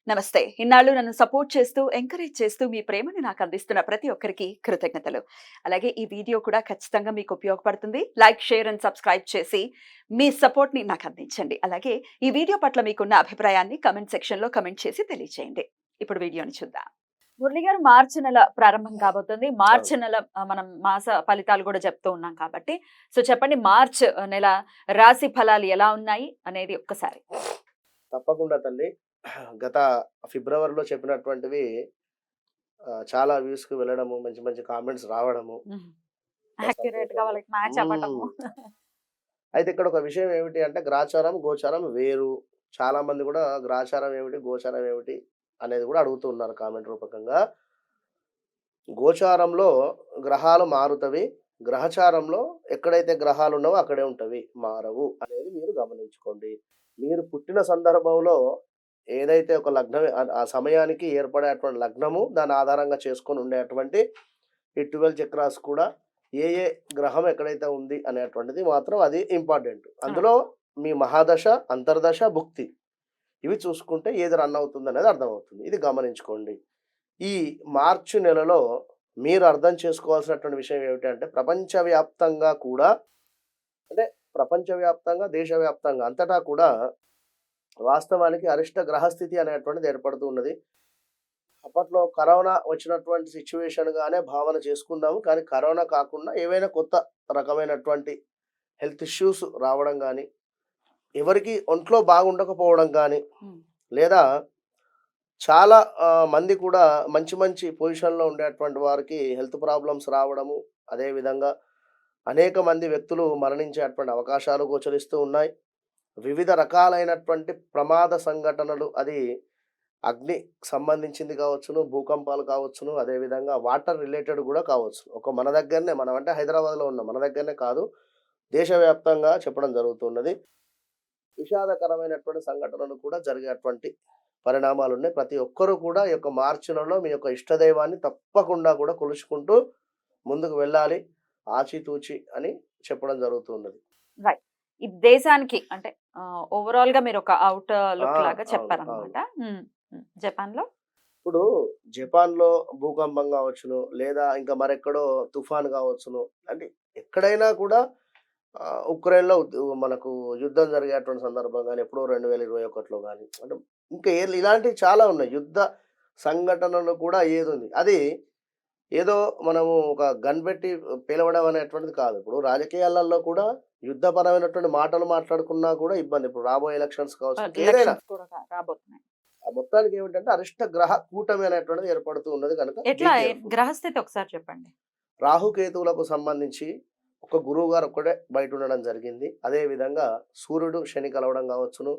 నమస్తే. ఇన్నాళ్ళు నన్ను సపోర్ట్ చేస్తూ, ఎంకరేజ్ చేస్తూ మీ ప్రేమని నాకు అందిస్తున్న ప్రతి ఒక్కరికి కృతజ్ఞతలు. అలాగే ఈ వీడియో కూడా ఖచ్చితంగా మీకు ఉపయోగపడుతుంది. లైక్, షేర్ అండ్ సబ్స్క్రైబ్ చేసి మీ సపోర్ట్‌ని నాకు అందించండి. అలాగే ఈ వీడియో పట్ల మీకున్న అభిప్రాయాన్ని కామెంట్ సెక్షన్‌లో కామెంట్ చేసి తెలియజేయండి. ఇప్పుడు వీడియోని చూద్దాం. మురళి గారు, మార్చి నెల ప్రారంభం కాబోతుంది. అవును. మార్చి నెల మనం మాస ఫలితాలు కూడా చెప్తూ ఉన్నాం కాబట్టి, సో చెప్పండి, మార్చ్ నెల రాశి ఫలాలు ఎలా ఉన్నాయి అనేది ఒక్కసారి? తప్పకుండా తల్లి. గత ఫిబ్రవరిలో చెప్పినటువంటివి చాలా వ్యూస్‌కి వెళ్ళడము, మంచి మంచి కామెంట్స్ రావడము. హ్మ్. బా యాక్యురేట్‌గా సంతోషము. వాళ్ళకి మ్యాచ్ అవ్వటము. హ్మ్. అయితే ఇక్కడ ఒక విషయం ఏమిటి అంటే గ్రాచారం, గోచారం వేరు. చాలామంది గూడా గ్రాచారం ఏమిటి, గోచారం ఏమిటి అనేది గూడా అడుగుతూ ఉన్నారు కామెంట్ రూపకంగా. గోచారంలో గ్రహాలు మారుతవి. గ్రహచారంలో ఎక్కడైతే గ్రహాలున్నావో అక్కడే ఉంటవి. మారవు అనేది మీరు గమనించుకోండి. మీరు పుట్టిన సందర్భంలో ఏదైతే ఒక లగ్నం ఆ సమయానికి ఏర్పడేటువంటి లగ్నము, దాన్ని ఆధారంగా చేసుకొని ఉండేటువంటి ఈ 12 చక్రాస్ కూడా ఏ ఏ గ్రహం ఎక్కడైతే ఉంది అనేటువంటిది మాత్రం అది ఇంపార్టెంట్. ఆ! అందులో మీ మహాదశ, అంతర్దశ, భుక్తి ఇవి చూసుకుంటే ఏది రన్ అవుతుందనేది అర్థమవుతుంది. ఇది గమనించుకోండి. ఈ మార్చి నెలలో మీరు అర్థం చేసుకోవాల్సినటువంటి విషయం ఏమిటంటే ప్రపంచవ్యాప్తంగా కూడా అంటే ప్రపంచవ్యాప్తంగా, దేశవ్యాప్తంగా అంతటా కూడా వాస్తవానికి అరిష్ట గ్రహస్థితి అనేటువంటిది ఏర్పడుతూ ఉన్నది. అప్పట్లో కరోనా వచ్చినటువంటి సిట్యుయేషన్‌గానే భావన చేసుకుందాము. కానీ కరోనా కాకుండా ఏవైనా కొత్త రకమైనటువంటి హెల్త్ ఇష్యూస్ రావడం గానీ, ఎవరికీ ఒంట్లో బాగుండకపోవడం గానీ, హ్మ్. లేదా చాలా మంది కూడా మంచి మంచి పొజిషన్‌లో ఉండేటువంటి వారికి హెల్త్ ప్రాబ్లమ్స్ రావడము, అదే విధంగా అనేక మంది వ్యక్తులు మరణించేటువంటి అవకాశాలు గోచరిస్తూ ఉన్నాయి. వివిధ రకాలైనటువంటి ప్రమాద సంఘటనలు అది అగ్ని సంబంధించింది కావచ్చును, భూకంపాలు కావచ్చును, అదే విధంగా వాటర్ రిలేటెడ్ గూడా కావచ్చు. మన దగ్గరనే మనం అంటే హైదరాబాద్‌లో ఉన్నాం. మన దగ్గరనే కాదు, దేశవ్యాప్తంగా చెప్పడం జరుగుతున్నది. విషాదకరమైనటువంటి సంఘటనలు కూడా జరిగేటువంటి పరిణామాలున్నాయి. ప్రతి ఒక్కరు కూడా ఈ యొక్క మార్చి నెలలో మీ యొక్క ఇష్టదైవాన్ని తప్పకుండా కూడా కొలుచుకుంటూ ముందుకు వెళ్ళాలి. ఆచితూచి అని చెప్పడం జరుగుతున్నది. రైట్. ఈ దేశానికి అంటే ఓవరాల్‌గా మీరొక ఔట్ ఆ! లుక్ లాగా అవును. అవును. చెప్పారనమాట. హ్మ్. హ్మ్. జపాన్‌లో? ఇప్పుడు జపాన్‌లో భూకంపం గావచ్చును, లేదా ఇంకా మరెక్కడో తుఫాన్ గావచ్చును. అంటే ఎక్కడైనా కూడా ఉక్రెయిన్‌లో మనకు యుద్ధం జరిగేటువంటి సందర్భం గాని, ఎప్పుడో 2021లో గాని, అంటే ఇంకా ఇలాంటివి చాలా ఉన్నాయి. యుద్ధ సంఘటనలు కూడా ఏదుంది. అది ఏదో మనము ఒక గన్ పెట్టి పేలవడం అనేటువంటిది కాదు. ఇప్పుడు రాజకీయాలలో కూడా యుద్ధపరమైనటువంటి మాటలు మాట్లాడుకున్నా కూడా ఇబ్బంది. ఇప్పుడు రాబోయే ఎలక్షన్స్ కావచ్చు, ఇంకేదైనా. ఎలక్షన్స్ కూడా రాబోతున్నాయి. ఆ మొత్తానికి ఏమిటంటే అరిష్ట గ్రహ కూటమి అనేటువంటిది ఏర్పడుతూ ఉన్నది కనుక బీ ఎట్లా కేర్‌ఫుల్. గ్రహస్థితి ఒకసారి చెప్పండి? రాహుకేతువులకు సంబంధించి ఒక గురువుగారు ఒక్కడే బయట ఉండడం జరిగింది. అదే విధంగా సూర్యుడు, శని కలవడం కావచ్చును,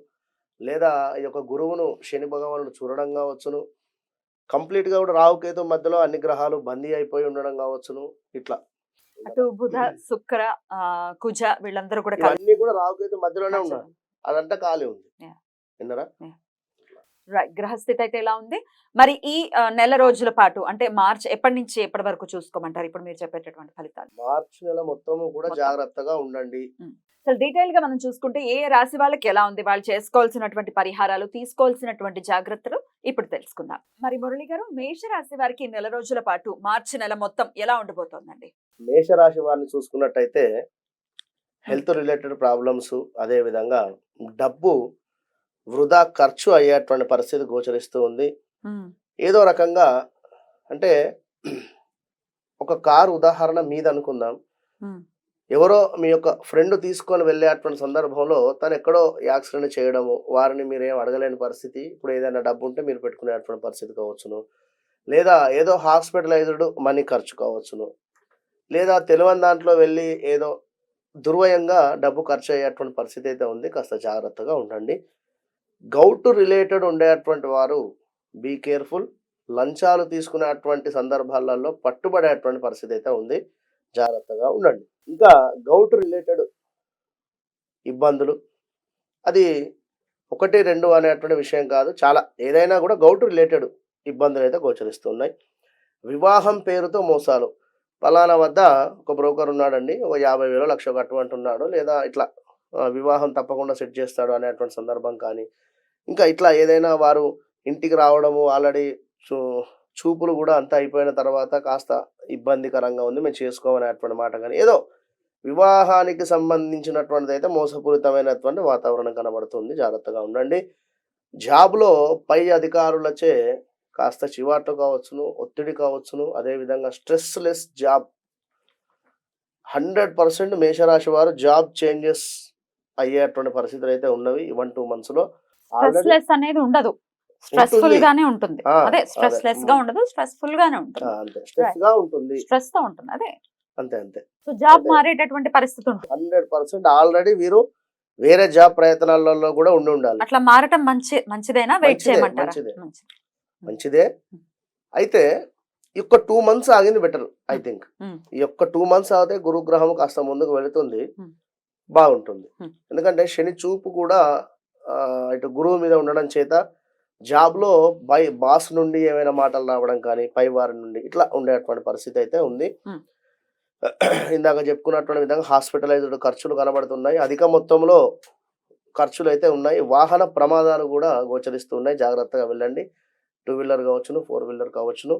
లేదా ఈ యొక్క గురువును శని భగవానుడు చూడడం కావచ్చును. కంప్లీట్‌గా కూడా రాహుకేతు మధ్యలో అన్ని గ్రహాలు బందీ అయిపోయి ఉండడం కావచ్చును. ఇట్లా అటు బుధ, శుక్ర, కుజ వీళ్ళందరూ కూడా కలిసి ఇవన్నీ కూడా రాహుకేతు మధ్యలోనే ఉన్నారు. నచ్చడం. అదంతా ఖాళీ ఉంది. యాహ్! విన్నారా? యాహ్! రైట్. గ్రహస్థితి అయితే ఎలా ఉంది? మరి ఈ నెల రోజుల పాటు అంటే మార్చ్ ఎప్పటి నుంచి ఎప్పటి వరకు చూసుకోమంటారు? ఇప్పుడు మీరు చెప్పేటటువంటి ఫలితాలు మార్చి నెల మొత్తము కూడా మొత్తం. జాగ్రత్తగా ఉండండి. హ్మ్. అసలు డీటెయిల్‌గా మనం చూసుకుంటే ఏ రాశి వాళ్ళకి ఎలా ఉంది? వాళ్ళు చేసుకోవాల్సినటువంటి పరిహారాలు, తీసుకోవాల్సినటువంటి జాగ్రత్తలు ఇప్పుడు తెలుసుకుందాం. మరి మురళి గారు, మేష రాశి వారికి నెల రోజుల పాటు మార్చి నెల మొత్తం ఎలా ఉండబోతోందండి? మేషరాశి వారిని చూసుకున్నట్టయితే హ్మ్. హెల్త్ రిలేటెడ్ ప్రాబ్లమ్స్, అదే విధంగా డబ్బు వృధా ఖర్చు అయ్యేటువంటి పరిస్థితి గోచరిస్తూ ఉంది. హ్మ్. ఏదో రకంగా అంటే ఒక కారు ఉదాహరణ మీదనుకుందాం. హ్మ్. ఎవరో మీ యొక్క ఫ్రెండ్ తీసుకొని వెళ్ళేటువంటి సందర్భంలో తనెక్కడో యాక్సిడెంట్ చేయడము, వారిని మీరేం అడగలేని పరిస్థితి. ఇప్పుడు ఏదైనా డబ్బుంటే మీరు పెట్టుకునేటువంటి పరిస్థితి కావచ్చును. లేదా ఏదో హాస్పిటలైజ్డ్ మనీ ఖర్చు కావచ్చును. లేదా తెలవని దాంట్లో వెళ్ళి ఏదో దుర్వ్యయంగా డబ్బు ఖర్చయ్యేటువంటి పరిస్థితి అయితే ఉంది. కాస్త జాగ్రత్తగా ఉండండి. గౌట్ రిలేటెడ్ ఉండేటువంటి వారు బీ కేర్‌ఫుల్. లంచాలు తీసుకునేటువంటి సందర్భాలలో పట్టుబడేటువంటి పరిస్థితి అయితే ఉంది. జాగ్రత్తగా ఉండండి. ఇంకా గౌట్ రిలేటెడ్ ఇబ్బందులు అది 1, 2 అనేటువంటి విషయం కాదు. చాలా ఏదైనా కూడా గౌట్ రిలేటెడ్ ఇబ్బందులైతే గోచరిస్తున్నాయి. వివాహం పేరుతో మోసాలు. పలానా వద్ద ఒక బ్రోకర్ ఉన్నాడండి. ఒక 50,000 లక్ష కట్టమంటున్నాడు. లేదా ఇట్లా వివాహం తప్పకుండా సెట్ చేస్తాడు అనేటువంటి సందర్భం కానీ, ఇంకా ఇట్లా ఏదైనా వారు ఇంటికి రావడము ఆల్రెడీ చూపులు కూడా అంతా అయిపోయిన తర్వాత కాస్త ఇబ్బందికరంగా ఉంది, మేము చేసుకోమనేటువంటి మాట. కానీ ఏదో వివాహానికి సంబంధించినటువంటిది అయితే మోసపూరితమైనటువంటి వాతావరణం కనబడుతుంది. జాగ్రత్తగా ఉండండి. జాబ్లో పై అధికారులచే కాస్త చివాట్లు కావచ్చును, ఒత్తిడి కావచ్చును, అదేవిధంగా స్ట్రెస్లెస్ జాబ్ 100% మేషరాశి వారు జాబ్ చేంజెస్ అయ్యేటువంటి పరిస్థితులు అయితే ఉన్నవి 1-2 months లో. స్ట్రెస్ లెస్ అనేది ఉండదు, స్ట్రెస్ఫుల్ గానే ఉంటుంది. అదే స్ట్రెస్ లెస్ గా ఉండదు, స్ట్రెస్ఫుల్ గానే ఉంటుంది. అంతే స్ట్రెస్ గా ఉంటుంది, స్ట్రెస్ తో ఉంటుంది. అదే అంతే అంతే. సో జాబ్ మారేటటువంటి పరిస్థితి ఉంటుంది. 100% ఆల్రెడీ వీరు వేరే జాబ్ ప్రయత్నాలలో కూడా ఉండాలి. అట్లా మారటం మంచిదేనా? వెయిట్ మంచిదే, చేయమంటారా? మంచిదే. మంచిదే. అయితే ఈ యొక్క 2 months ఆగింది బెటర్ ఐ థింక్. ఈ యొక్క 2 months ఆగితే గురుగ్రహం కాస్త ముందుకు వెళుతుంది, బాగుంటుంది. ఎందుకంటే శని చూపు కూడా ఇటు గురువు మీద ఉండడం చేత జాబ్లో బాస్ నుండి ఏమైనా మాటలు రావడం కానీ పై వారి నుండి ఇట్లా ఉండేటువంటి పరిస్థితి అయితే ఉంది. ఇందాక చెప్పుకున్నటువంటి విధంగా హాస్పిటలైజ్డ్ ఖర్చులు కనబడుతున్నాయి, అధిక మొత్తంలో ఖర్చులు అయితే ఉన్నాయి. వాహన ప్రమాదాలు కూడా గోచరిస్తున్నాయి, జాగ్రత్తగా వెళ్ళండి. 2-wheeler కావచ్చును, 4-wheeler కావచ్చును.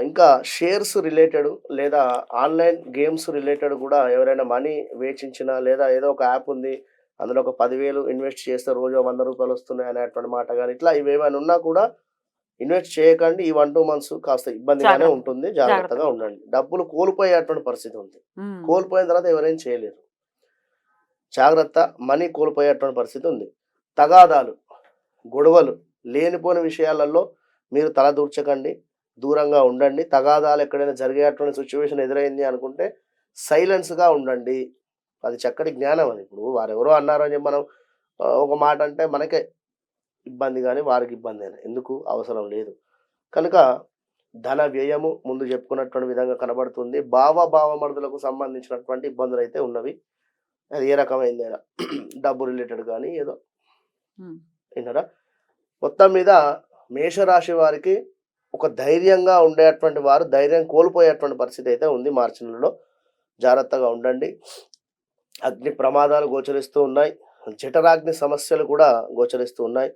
ఇంకా షేర్స్ రిలేటెడ్ లేదా ఆన్లైన్ గేమ్స్ రిలేటెడ్ కూడా ఎవరైనా మనీ వేచించినా, లేదా ఏదో ఒక యాప్ ఉంది అందులో ఒక 10,000 ఇన్వెస్ట్ చేస్తే రోజు 100 రూపాయలు వస్తున్నాయి అనేటువంటి మాట కానీ ఇట్లా ఇవేమైనా ఉన్నా కూడా ఇన్వెస్ట్ చేయకండి. ఈ 1-2 months కాస్త ఇబ్బందిగానే ఉంటుంది, జాగ్రత్తగా ఉండండి. డబ్బులు కోల్పోయేటువంటి పరిస్థితి ఉంది, కోల్పోయిన తర్వాత ఎవరైనా చేయలేరు, జాగ్రత్త. మనీ కోల్పోయేటువంటి పరిస్థితి ఉంది. తగాదాలు, గొడవలు, లేనిపోని విషయాలలో మీరు తల దూర్చకండి, దూరంగా ఉండండి. తగాదాలు ఎక్కడైనా జరిగేటువంటి సిచ్యువేషన్ ఎదురైంది అనుకుంటే సైలెన్స్గా ఉండండి. అది చక్కటి జ్ఞానం. అది ఇప్పుడు వారెవరో అన్నారని చెప్పి మనం ఒక మాట అంటే మనకే ఇబ్బంది, కానీ వారికి ఇబ్బంది అయినా ఎందుకు అవసరం లేదు. కనుక ధన వ్యయము ముందు చెప్పుకున్నటువంటి విధంగా కనబడుతుంది. భావమర్దులకు సంబంధించినటువంటి ఇబ్బందులు అయితే ఉన్నవి. అది ఏ రకమైందైనా డబ్బు రిలేటెడ్ కానీ ఏదో విన్నారా. మొత్తం మీద మేషరాశి వారికి ఒక ధైర్యంగా ఉండేటువంటి వారు ధైర్యం కోల్పోయేటువంటి పరిస్థితి అయితే ఉంది మార్చి నెలలో, జాగ్రత్తగా ఉండండి. అగ్ని ప్రమాదాలు గోచరిస్తూ ఉన్నాయి, జఠరాగ్ని సమస్యలు కూడా గోచరిస్తూ ఉన్నాయి.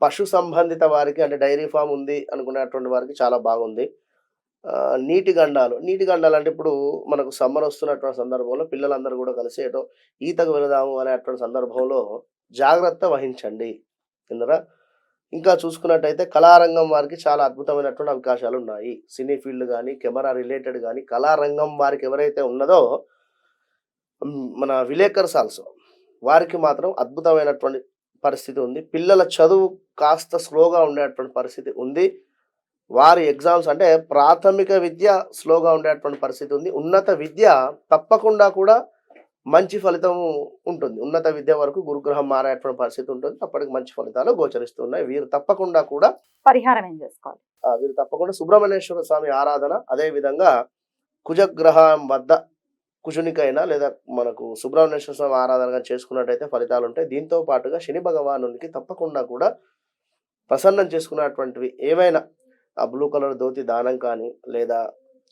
పశు సంబంధిత వారికి అంటే డైరీ ఫామ్ ఉంది అనుకునేటువంటి వారికి చాలా బాగుంది. నీటి గండాలు అంటే ఇప్పుడు మనకు సమ్మర్ వస్తున్నటువంటి సందర్భంలో పిల్లలందరూ కూడా కలిసి ఏటో ఈతకు వెళదాము అనేటువంటి సందర్భంలో జాగ్రత్త వహించండి. విన్నరా. ఇంకా చూసుకున్నట్టయితే కళారంగం వారికి చాలా అద్భుతమైనటువంటి అవకాశాలు ఉన్నాయి. సినీ ఫీల్డ్ కానీ కెమెరా రిలేటెడ్ కానీ కళారంగం వారికి ఎవరైతే ఉన్నదో మన విలేకర్స్ ఆల్సో వారికి మాత్రం అద్భుతమైనటువంటి పరిస్థితి ఉంది. పిల్లల చదువు కాస్త స్లోగా ఉండేటువంటి పరిస్థితి ఉంది. వారి ఎగ్జామ్స్ అంటే ప్రాథమిక విద్య స్లోగా ఉండేటువంటి పరిస్థితి ఉంది. ఉన్నత విద్య తప్పకుండా కూడా మంచి ఫలితం ఉంటుంది. ఉన్నత విద్య వరకు గురుగ్రహం మారేటువంటి పరిస్థితి ఉంటుంది, అప్పటికి మంచి ఫలితాలు గోచరిస్తున్నాయి. వీరు తప్పకుండా కూడా పరిహారం ఏం చేసుకోవాలి? వీరు తప్పకుండా సుబ్రహ్మణ్యేశ్వర స్వామి ఆరాధన, అదే విధంగా కుజగ్రహం వద్ద కుజునికైనా లేదా మనకు సుబ్రహ్మణ్యేశ్వర స్వామి ఆరాధనగా చేసుకున్నట్టయితే ఫలితాలు ఉంటాయి. దీంతో పాటుగా శని భగవానునికి తప్పకుండా కూడా ప్రసన్నం చేసుకున్నటువంటివి ఏవైనా ఆ బ్లూ కలర్ ధోతి దానం కానీ లేదా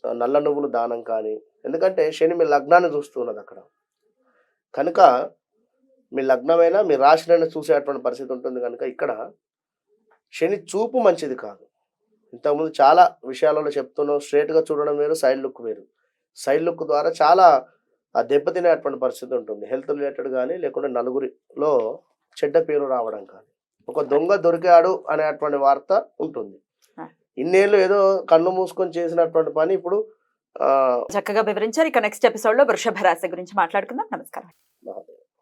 నల్ల నువ్వులు దానం కానీ, ఎందుకంటే శని మీ లగ్నాన్ని చూస్తున్నది అక్కడ కనుక మీ లగ్నమైనా మీ రాశినైనా చూసేటువంటి పరిస్థితి ఉంటుంది. కనుక ఇక్కడ శని చూపు మంచిది కాదు. ఇంతకుముందు చాలా విషయాలలో చెప్తున్నాం, స్ట్రేట్గా చూడడం వేరు, సైడ్ లుక్ వేరు. సైడ్ లుక్ ద్వారా చాలా దెబ్బతినేటువంటి పరిస్థితి ఉంటుంది. హెల్త్ రిలేటెడ్ కానీ లేకుంటే నలుగురిలో చెడ్డ పేరు రావడం కానీ, ఒక దొంగ దొరికాడు అనేటువంటి వార్త ఉంటుంది. ఇన్నేళ్ళు ఏదో కన్ను మూసుకొని చేసినటువంటి పని ఇప్పుడు చక్కగా వివరించారు. ఇక నెక్స్ట్ ఎపిసోడ్ లో వృషభ రాశి గురించి మాట్లాడుకుందాం. నమస్కారం.